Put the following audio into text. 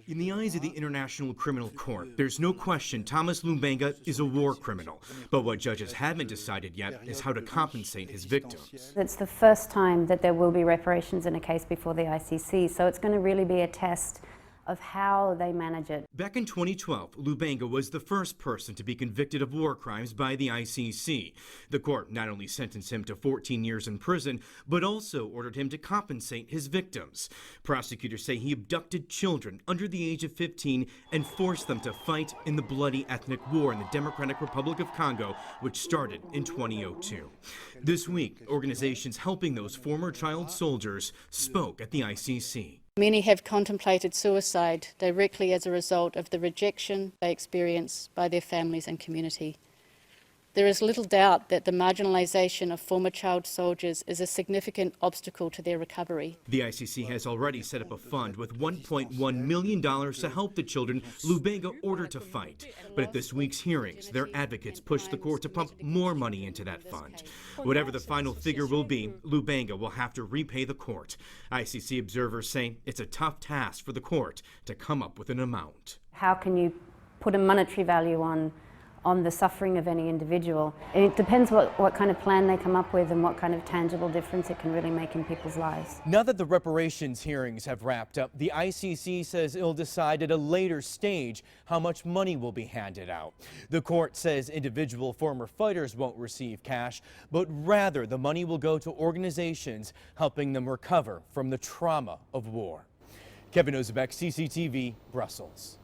In the eyes of the International Criminal Court, there's no question Thomas Lubanga is a war criminal. But what judges haven't decided yet is how to compensate his victims. It's the first time that there will be reparations in a case before the ICC, so it's going to really be a test of how they manage it. Back in 2012, Lubanga was the first person to be convicted of war crimes by the ICC. The court not only sentenced him to 14 years in prison, but also ordered him to compensate his victims. Prosecutors say he abducted children under the age of 15 and forced them to fight in the bloody ethnic war in the Democratic Republic of Congo, which started in 2002. This week, organizations helping those former child soldiers spoke at the ICC. Many have contemplated suicide directly as a result of the rejection they experience by their families and community. There is little doubt that the marginalisation of former child soldiers is a significant obstacle to their recovery. The ICC has already set up a fund with $1.1 million to help the children Lubanga ordered to fight. But at this week's hearings, their advocates pushed the court to pump more money into that fund. Whatever the final figure will be, Lubanga will have to repay the court. ICC observers say it's a tough task for the court to come up with an amount. How can you put a monetary value on the suffering of any individual? And it depends what kind of plan they come up with and what kind of tangible difference it can really make in people's lives. Now that the reparations hearings have wrapped up, the ICC says it'll decide at a later stage how much money will be handed out. The court says individual former fighters won't receive cash, but rather the money will go to organizations helping them recover from the trauma of war. Kevin Ozebek, CCTV, Brussels.